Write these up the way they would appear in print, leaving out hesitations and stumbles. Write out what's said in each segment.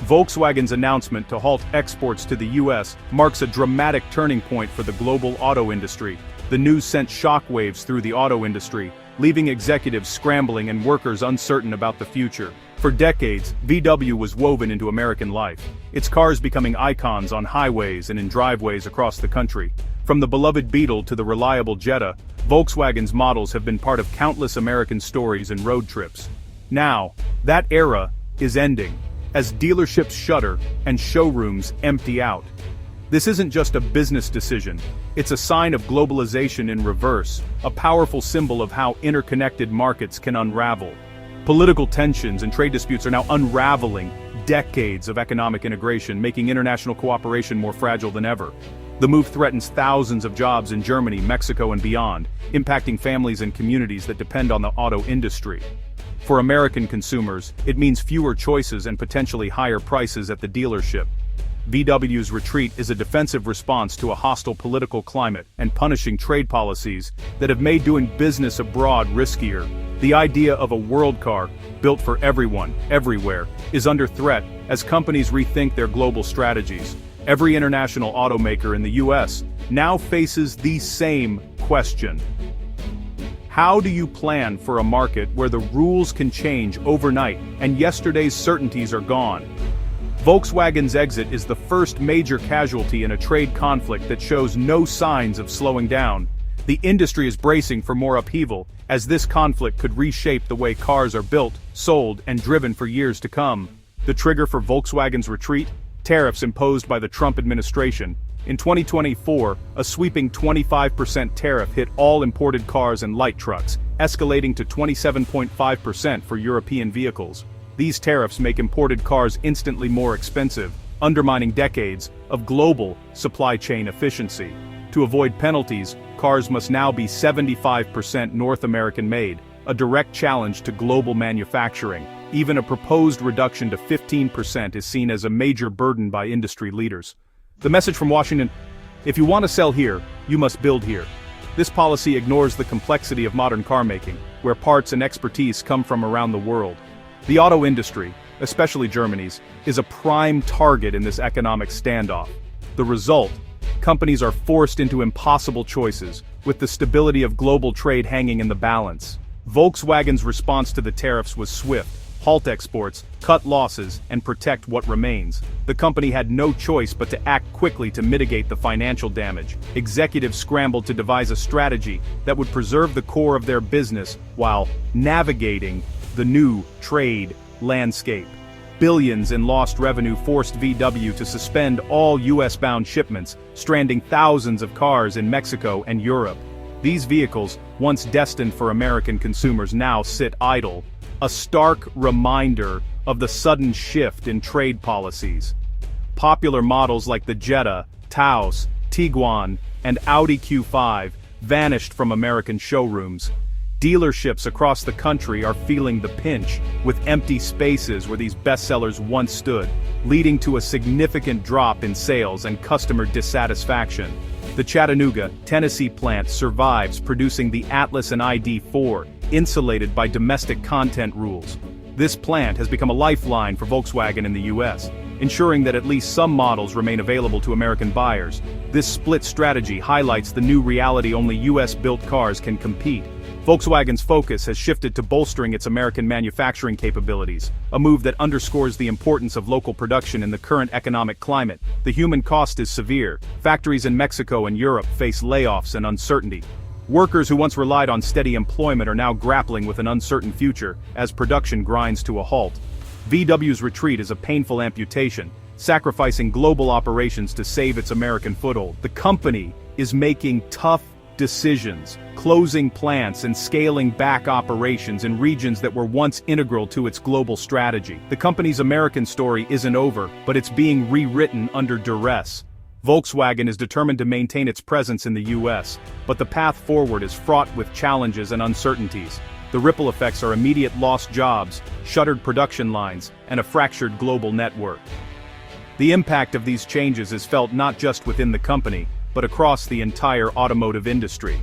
Volkswagen's announcement to halt exports to the US marks a dramatic turning point for the global auto industry. The news sent shockwaves through the auto industry, leaving executives scrambling and workers uncertain about the future. For decades, VW was woven into American life, its cars becoming icons on highways and in driveways across the country. From the beloved Beetle to the reliable Jetta, Volkswagen's models have been part of countless American stories and road trips. Now, that era is ending, as dealerships shutter and showrooms empty out. This isn't just a business decision, it's a sign of globalization in reverse, a powerful symbol of how interconnected markets can unravel. Political tensions and trade disputes are now unraveling decades of economic integration, making international cooperation more fragile than ever. The move threatens thousands of jobs in Germany, Mexico, and beyond, impacting families and communities that depend on the auto industry. For American consumers, it means fewer choices and potentially higher prices at the dealership. VW's retreat is a defensive response to a hostile political climate and punishing trade policies that have made doing business abroad riskier. The idea of a world car, built for everyone, everywhere, is under threat as companies rethink their global strategies. Every international automaker in the US now faces the same question. How do you plan for a market where the rules can change overnight and yesterday's certainties are gone? Volkswagen's exit is the first major casualty in a trade conflict that shows no signs of slowing down. The industry is bracing for more upheaval, as this conflict could reshape the way cars are built, sold, and driven for years to come. The trigger for Volkswagen's retreat? Tariffs imposed by the Trump administration. In 2024, a sweeping 25% tariff hit all imported cars and light trucks, escalating to 27.5% for European vehicles. These tariffs make imported cars instantly more expensive, undermining decades of global supply chain efficiency. To avoid penalties, cars must now be 75% North American made, a direct challenge to global manufacturing. Even a proposed reduction to 15% is seen as a major burden by industry leaders. The message from Washington: if you want to sell here, you must build here. This policy ignores the complexity of modern car making, where parts and expertise come from around the world. The auto industry, especially Germany's, is a prime target in this economic standoff. The result: companies are forced into impossible choices, with the stability of global trade hanging in the balance. Volkswagen's response to the tariffs was swift: halt exports, cut losses, and protect what remains. The company had no choice but to act quickly to mitigate the financial damage. Executives scrambled to devise a strategy that would preserve the core of their business while navigating the new trade landscape. Billions in lost revenue forced VW to suspend all US-bound shipments, stranding thousands of cars in Mexico and Europe. These vehicles, once destined for American consumers, now sit idle, a stark reminder of the sudden shift in trade policies. Popular models like the Jetta, Taos, Tiguan, and Audi Q5 vanished from American showrooms. Dealerships across the country are feeling the pinch, with empty spaces where these bestsellers once stood, leading to a significant drop in sales and customer dissatisfaction. The Chattanooga, Tennessee plant survives, producing the Atlas and ID.4, insulated by domestic content rules. This plant has become a lifeline for Volkswagen in the US, ensuring that at least some models remain available to American buyers. This split strategy highlights the new reality: only US-built cars can compete. Volkswagen's focus has shifted to bolstering its American manufacturing capabilities, a move that underscores the importance of local production in the current economic climate. The human cost is severe. Factories in Mexico and Europe face layoffs and uncertainty. Workers who once relied on steady employment are now grappling with an uncertain future as production grinds to a halt. VW's retreat is a painful amputation, sacrificing global operations to save its American foothold. The company is making tough decisions, closing plants and scaling back operations in regions that were once integral to its global strategy. The company's American story isn't over, but it's being rewritten under duress. Volkswagen is determined to maintain its presence in the US, but the path forward is fraught with challenges and uncertainties. The ripple effects are immediate lost jobs, shuttered production lines, and a fractured global network. The impact of these changes is felt not just within the company, but across the entire automotive industry.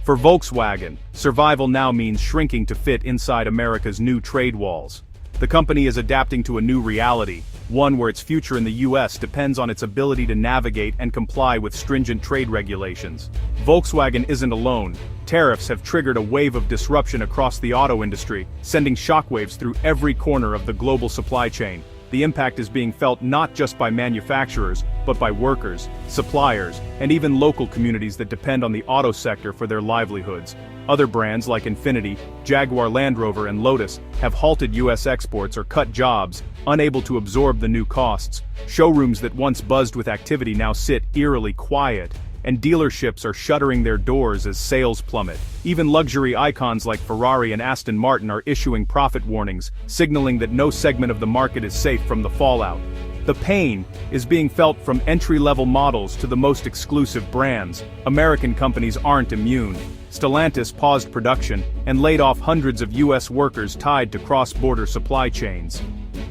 For Volkswagen, survival now means shrinking to fit inside America's new trade walls. The company is adapting to a new reality, one where its future in the US depends on its ability to navigate and comply with stringent trade regulations. Volkswagen isn't alone. Tariffs have triggered a wave of disruption across the auto industry, sending shockwaves through every corner of the global supply chain. The impact is being felt not just by manufacturers, but by workers, suppliers, and even local communities that depend on the auto sector for their livelihoods. Other brands like Infiniti, Jaguar Land Rover and Lotus have halted US exports or cut jobs, unable to absorb the new costs. Showrooms that once buzzed with activity now sit eerily quiet, and dealerships are shuttering their doors as sales plummet. Even luxury icons like Ferrari and Aston Martin are issuing profit warnings, signaling that no segment of the market is safe from the fallout. The pain is being felt from entry-level models to the most exclusive brands. American companies aren't immune. Stellantis paused production and laid off hundreds of US workers tied to cross-border supply chains.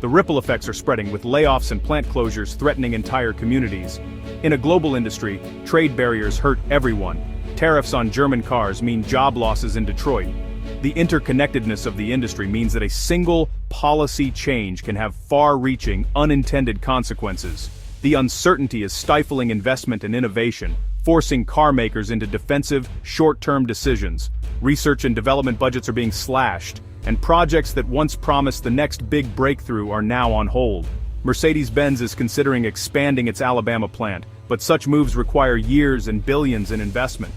The ripple effects are spreading, with layoffs and plant closures threatening entire communities. In a global industry, trade barriers hurt everyone. Tariffs on German cars mean job losses in Detroit. The interconnectedness of the industry means that a single policy change can have far-reaching, unintended consequences. The uncertainty is stifling investment and innovation, forcing car makers into defensive, short-term decisions. Research and development budgets are being slashed, and projects that once promised the next big breakthrough are now on hold. Mercedes-Benz is considering expanding its Alabama plant, but such moves require years and billions in investment.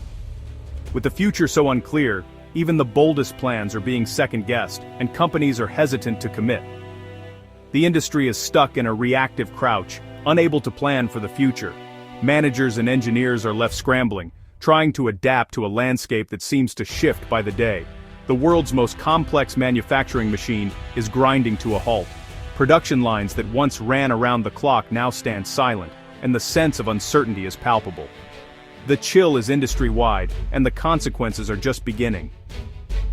With the future so unclear, even the boldest plans are being second-guessed, and companies are hesitant to commit. The industry is stuck in a reactive crouch, unable to plan for the future. Managers and engineers are left scrambling, trying to adapt to a landscape that seems to shift by the day. The world's most complex manufacturing machine is grinding to a halt. Production lines that once ran around the clock now stand silent, and the sense of uncertainty is palpable. The chill is industry-wide, and the consequences are just beginning.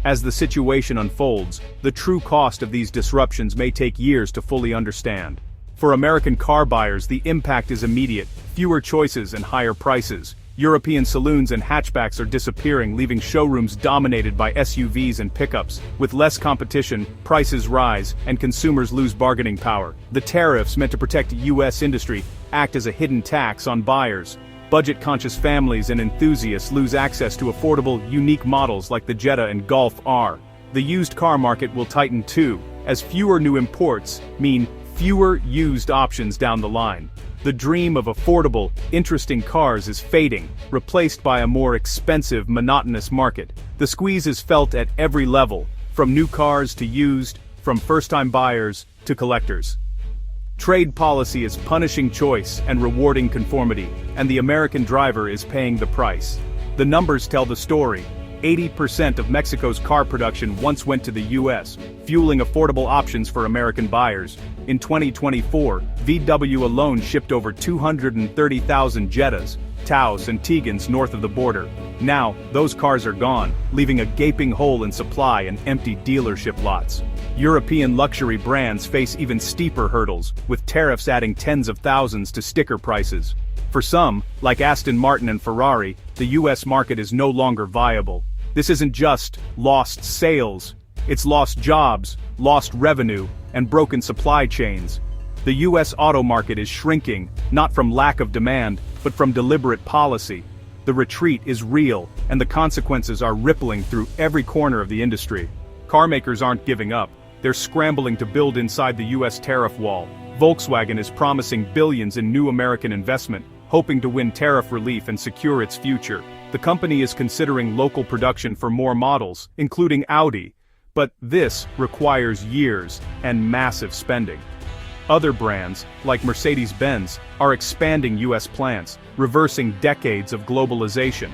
As the situation unfolds, the true cost of these disruptions may take years to fully understand. For American car buyers, the impact is immediate: fewer choices and higher prices. European saloons and hatchbacks are disappearing, leaving showrooms dominated by SUVs and pickups. With less competition, prices rise, and consumers lose bargaining power. The tariffs, meant to protect US industry, act as a hidden tax on buyers. Budget-conscious families and enthusiasts lose access to affordable, unique models like the Jetta and Golf R. The used car market will tighten too, as fewer new imports mean fewer used options down the line. The dream of affordable, interesting cars is fading, replaced by a more expensive, monotonous market. The squeeze is felt at every level, from new cars to used, from first-time buyers to collectors. Trade policy is punishing choice and rewarding conformity, and the American driver is paying the price. The numbers tell the story. 80% of Mexico's car production once went to the US, fueling affordable options for American buyers. In 2024, VW alone shipped over 230,000 Jettas, Taos and Tigans north of the border. Now, those cars are gone, leaving a gaping hole in supply and empty dealership lots. European luxury brands face even steeper hurdles, with tariffs adding tens of thousands to sticker prices. For some, like Aston Martin and Ferrari, the US market is no longer viable. This isn't just lost sales, it's lost jobs, lost revenue, and broken supply chains. The US auto market is shrinking, not from lack of demand, but from deliberate policy. The retreat is real, and the consequences are rippling through every corner of the industry. Car makers aren't giving up. They're scrambling to build inside the US tariff wall. Volkswagen is promising billions in new American investment, hoping to win tariff relief and secure its future. The company is considering local production for more models, including Audi, but this requires years and massive spending. Other brands, like Mercedes-Benz, are expanding US plants, reversing decades of globalization.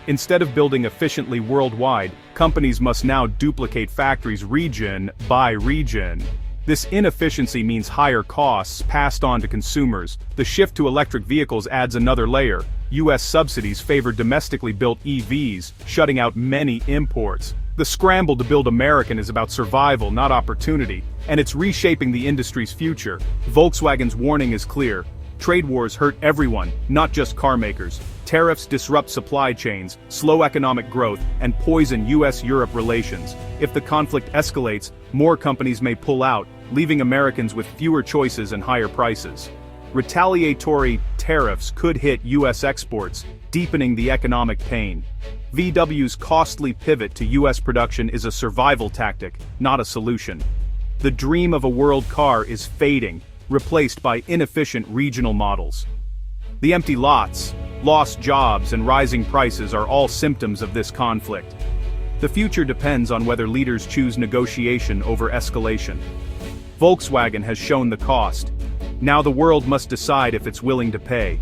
Instead of building efficiently worldwide, companies must now duplicate factories region by region. This inefficiency means higher costs passed on to consumers. The shift to electric vehicles adds another layer. US subsidies favor domestically built EVs, shutting out many imports. The scramble to build American is about survival, not opportunity, and it's reshaping the industry's future. Volkswagen's warning is clear. Trade wars hurt everyone, not just car makers. Tariffs disrupt supply chains, slow economic growth, and poison US-Europe relations. If the conflict escalates, more companies may pull out, leaving Americans with fewer choices and higher prices. Retaliatory tariffs could hit U.S. exports, deepening the economic pain. VW's costly pivot to U.S. production is a survival tactic, not a solution. The dream of a world car is fading, replaced by inefficient regional models. The empty lots, lost jobs, and rising prices are all symptoms of this conflict. The future depends on whether leaders choose negotiation over escalation. Volkswagen has shown the cost. Now the world must decide if it's willing to pay.